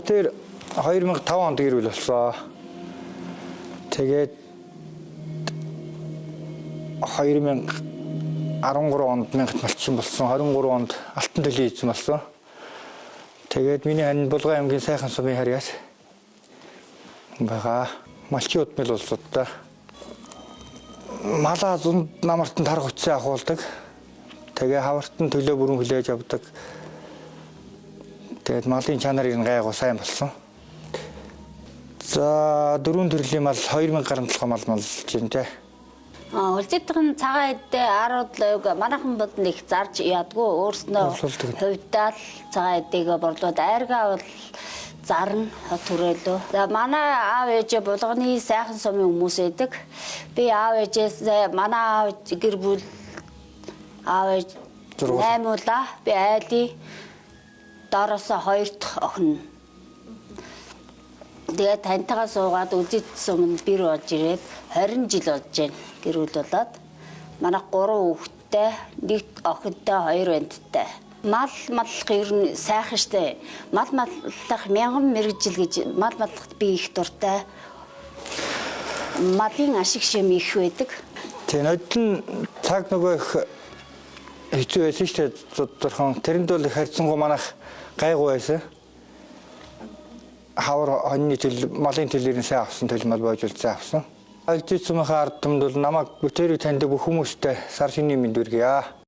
бүтээр 2005 онд гэрүүл болсон. Тэгээд 2013 онд мянгат малчин болсон. 23 онд алтан төлөв эзэн болсон. Тэгээд миний хань Булган аймгийн Сайхан сумын харьяас байгаа. Малчин удмал улсуудтай малаа зунд намартанд хар хүчээ ахуулдаг. Тэгээ хавартан төлөө бүрэн хүлээж авдаг. Тэгээд малын чанарыг нь гайгүй сайн болсон. За дөрвөн төрлийн мал 2000 гаруй толгой мал малж байна те. Улзидгын цагаан эдээ аруудлыг манайхан бод нэг зарж ядгүй өөрснөө хувьдаал цагаан эдээгээ борлууд айргаа бол зарна төрөлөө. За манай аав ээжээ Булганы Сайхан сумын хүмүүс эдэг. Би аав ээжээс манай аав гэр бүл аав ээж 8 улаа. Би айлын доороосоо 2 дахь охин. Тэгээд таньтайгаа суугаад үлзий суманд бэр болж ирээд 20 жил болж байна. Гэр бүл болоод манай 3 хүүхэдтэй, 1 охинтой, 2 бандтай. Мал маллах ер нь сайхан штэ. Мал маллах 1000 мэрэгжил гэж мал маллахад би их дуртай. Малын ашиг шим их байдаг. Тийм өдөн цаг нөгөө их хэцүү байсан штэ тодорхон. Тэрэнд бол их харьцангуй манайх гайгүй байсан. Хавар хоньны төл малын төлөөрийн сайн авсан төл мал боожул сайн авсан. Улзий сумынхаа ард түмэнд бол намайг бүтээрийг таньдаг бүх хүмүүстэй сар шинийн мэнд хүргье.